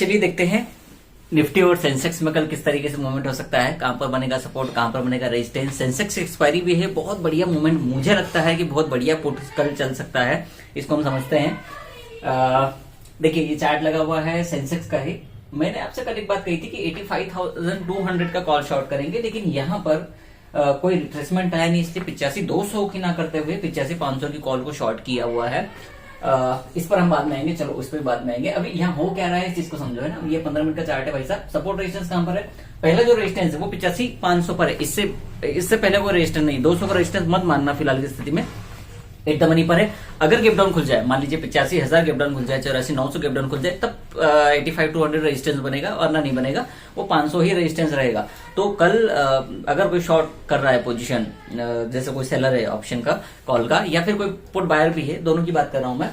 चलिए देखते हैं निफ्टी और सेंसेक्स में कल किस तरीके से मूवमेंट हो सकता है, कहां पर बनेगा सपोर्ट, कहां पर बनेगा रेजिस्टेंस। सेंसेक्स एक्सपायरी भी है, बहुत बढ़िया मूवमेंट मुझे लगता है कि बहुत बढ़िया पुट कल चल सकता है, इसको हम समझते हैं। देखिए ये चार्ट लगा हुआ है सेंसेक्स का ही। मैंने आपसे कल एक बात कही थी कि 85,200 का कॉल शॉर्ट करेंगे, लेकिन यहाँ पर कोई रिट्रेसमेंट आया नहीं, इसलिए 85,200 की ना करते हुए 85,500 की कॉल को शॉर्ट किया हुआ है। इस पर हम बाद में आएंगे, चलो उस पर बाद में आएंगे। अभी यहाँ हो क्या रहा है इस चीज को समझो, है ना। ये 15 मिनट का चार्ट है भाई साहब। सपोर्ट रेजिस्टेंस कहां पर है, पहला जो रेजिस्टेंस है वो 85,500 पर है। इससे पहले वो रेजिस्टेंस नहीं, 200 का रेजिस्टेंस मत मानना फिलहाल की स्थिति में, एट द मनी पर है। अगर गैप डाउन खुल जाए, मान लीजिए 85,000 गैप डाउन खुल जाए, 84,900 गैप डाउन खुल जाए, तब 85,200 रेजिस्टेंस बनेगा, और ना नहीं बनेगा वो 500 ही रेजिस्टेंस रहेगा। तो कल अगर कोई शॉर्ट कर रहा है पोजीशन, जैसे कोई सेलर है ऑप्शन का, कॉल का, या फिर कोई पुट बायर भी है, दोनों की बात कर रहा हूं मैं,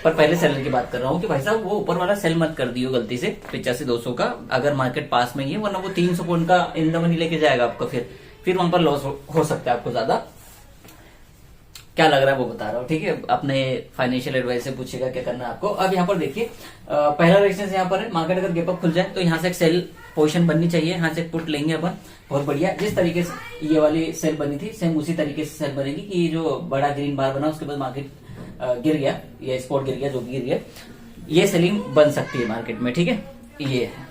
पर पहले सेलर की बात कर रहा हूं कि भाई साहब वो ऊपर वाला सेल मत कर दियो गलती से 85,200 का, अगर मार्केट पास में ही है, वरना वो 300 पॉइंट का इन द मनी लेके जाएगा आपको, फिर वहां पर लॉस हो सकता है आपको ज्यादा। क्या लग रहा है वो बता रहा हूँ, ठीक है। अपने फाइनेंशियल एडवाइस से पूछेगा क्या करना है आपको। अब यहाँ पर देखिए पहला रेजिस्टेंस यहाँ पर है, मार्केट अगर गैप अप खुल जाए तो यहाँ से एक सेल पोजीशन बननी चाहिए, यहाँ से एक पुट लेंगे अपन, बहुत बढ़िया। जिस तरीके से ये वाली सेल बनी थी सेम उसी तरीके से सेल बनेगी कि ये जो बड़ा ग्रीन बार बना उसके बाद मार्केट गिर गया, या स्पॉट गिर गया, जो गिर गया, ये सेलिंग बन सकती है मार्केट में, ठीक है। ये है।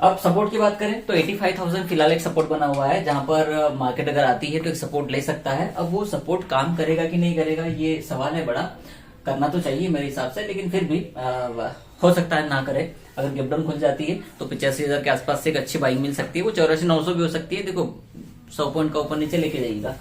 अब सपोर्ट की बात करें तो 85,000 फिलहाल एक सपोर्ट बना हुआ है, जहां पर मार्केट अगर आती है तो एक सपोर्ट ले सकता है। अब वो सपोर्ट काम करेगा कि नहीं करेगा ये सवाल है बड़ा, करना तो चाहिए मेरे हिसाब से, लेकिन फिर भी हो सकता है ना करे। अगर गैप डाउन खुल जाती है तो 85,000 के आसपास से एक अच्छी बाइंग मिल सकती है, वो 84,900 भी हो सकती है। देखो 100 पॉइंट का ऊपर नीचे लेके जाएगा।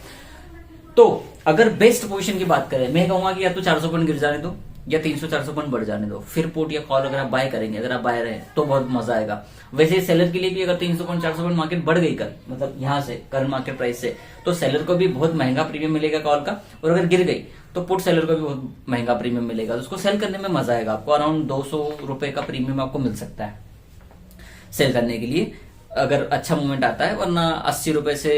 तो अगर बेस्ट पोजीशन की बात करें, मैं कहूंगा कि या तो 400 पॉइंट गिर जाने दो, या 300-400 पॉइंट बढ़ जाने दो, फिर पुट या कॉल अगर आप बाय करेंगे, अगर आप बायर हैं तो बहुत मजा आएगा। वैसे सेलर के लिए भी अगर 300 पॉइंट 400 पॉइंट मार्केट बढ़ गई कल, मतलब यहाँ से करंट मार्केट प्राइस से, तो सेलर को भी बहुत महंगा प्रीमियम मिलेगा कॉल का, और अगर गिर गई तो पुट सेलर को भी बहुत महंगा प्रीमियम मिलेगा। तो उसको सेल करने में मजा आएगा आपको, अराउंड 200 रुपए का प्रीमियम आपको मिल सकता है सेल करने के लिए, अगर अच्छा मूवमेंट आता है। वरना 80 रुपए से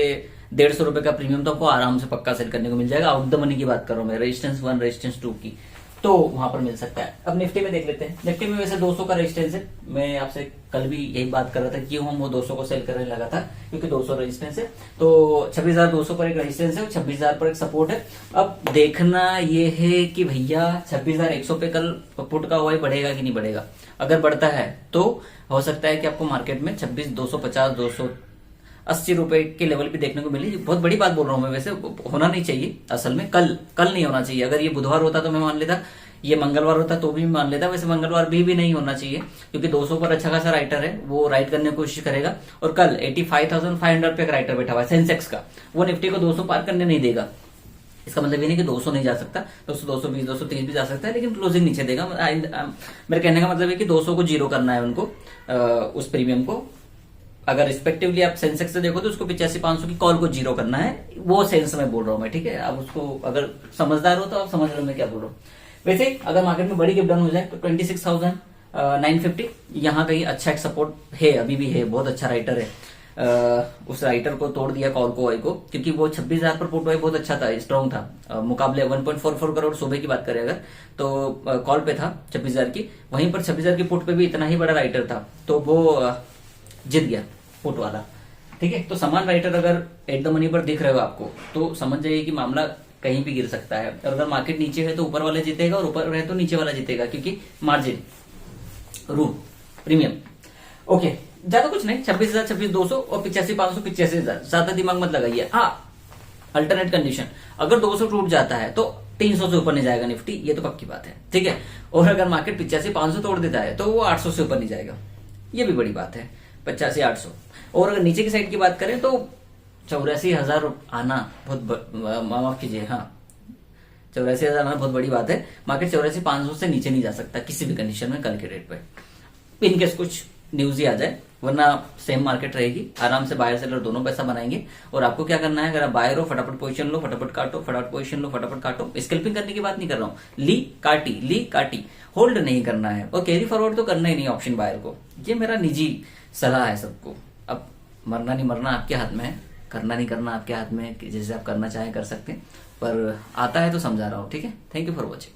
150 रुपए का प्रीमियम तो आपको आराम से पक्का सेल करने को मिल जाएगा। आउट द मनी की बात कर रहा हूं मैं, रेजिस्टेंस 1 रेजिस्टेंस 2 की, तो वहां पर मिल सकता है। अब निफ्टी में देख लेते हैं। निफ्टी में वैसे 200 का रेजिस्टेंस है, मैं आपसे कल भी यही बात कर रहा था कि हम वो 200 को सेल करने लगा था, क्योंकि 200 रेजिस्टेंस है। तो 26,200 पर एक रेजिस्टेंस है, 26,000 पर एक सपोर्ट है। अब देखना ये है कि भैया 26,100 पे कल पुट का ओआई बढ़ेगा कि नहीं बढ़ेगा। अगर बढ़ता है तो हो सकता है कि आपको मार्केट में 26,250 280 रुपए के लेवल भी देखने को मिली। बहुत बड़ी बात बोल रहा हूं मैं, वैसे होना नहीं चाहिए असल में, कल नहीं होना चाहिए। अगर ये बुधवार होता तो मैं मान लेता, ये मंगलवार होता तो भी मान लेता। वैसे मंगलवार भी नहीं होना चाहिए, क्योंकि 200 पर अच्छा खासा राइटर है, वो राइट करने की कोशिश करेगा। और कल 85,500 पे एक राइटर बैठा हुआ है सेंसेक्स का, वो निफ्टी को 200 पार करने नहीं देगा। इसका मतलब ये नहीं कि 200 नहीं जा सकता, 200 220 230 भी जा सकता है, लेकिन क्लोजिंग नीचे देगा। मेरे कहने का मतलब है कि 200 को जीरो करना है उनको, उस प्रीमियम को। अगर रिस्पेक्टिवली आप सेंसेक्स से देखो तो उसको 85,500 की कॉल को जीरो करना है, वो सेंस में बोल रहा हूं मैं, ठीक है। आप उसको अगर समझदार हो तो आप समझ रहे हो मैं क्या बोल रहा हूँ। वैसे अगर मार्केट में बड़ी गैप डाउन हो जाए तो 26,950 यहाँ कहीं अच्छा एक सपोर्ट है, अभी भी है, बहुत अच्छा राइटर है। उस राइटर को तोड़ दिया कॉल को आई को, क्योंकि वो 26,000 पर पुट वाई बहुत अच्छा था, स्ट्रॉन्ग था। मुकाबले 1.44 करोड़ सुबह की बात करें अगर, तो कॉल पे था 26,000 की, वहीं पर 26,000 की पुट पे भी इतना ही बड़ा राइटर था, तो वो जीत गया पुट वाला, ठीक है। तो समान राइटर अगर एट द मनी पर दिख रहे हो आपको, तो समझ जाइए कि मामला कहीं भी गिर सकता है। और अगर मार्केट नीचे है तो ऊपर वाला जीतेगा, और ऊपर है तो नीचे वाला जीतेगा, क्योंकि मार्जिन रूल प्रीमियम। ओके, ज्यादा कुछ नहीं, 26,000 26,200 और 85,500 85,000, ज्यादा दिमाग मत लगाइए। हाँ, अल्टरनेट कंडीशन, अगर 200 टूट जाता है तो 300 से ऊपर नहीं जाएगा निफ्टी, ये तो पक्की बात है, ठीक है। और अगर मार्केट 85,500 तोड़ देता है तो वो 800 से ऊपर नहीं जाएगा, ये भी बड़ी बात है, 85,800। और अगर नीचे की साइड की बात करें तो 84,000 आना बहुत, माफ कीजिए, हाँ 84,000 आना बहुत बड़ी बात है। मार्केट 84,500 से नीचे नहीं जा सकता किसी भी कंडीशन में कल के डेट पे, इनकेस कुछ न्यूज ही आ जाए, वरना सेम मार्केट रहेगी। आराम से बायर सेलर दोनों पैसा बनाएंगे। और आपको क्या करना है, अगर आप बायर हो फटाफट पोजीशन लो, फटाफट काटो, फटाफट पोजीशन लो, फटाफट काटो। स्कैल्पिंग करने की बात नहीं कर रहा हूं, ली काटी, होल्ड नहीं करना है। और कैरी फॉरवर्ड तो करना ही नहीं ऑप्शन बायर को, ये मेरा निजी सलाह है सबको। अब मरना नहीं मरना आपके हाथ में है, करना नहीं करना आपके हाथ में है, जैसे आप करना चाहें कर सकते हैं, पर आता है तो समझा रहा हूं, ठीक है। Thank you for watching.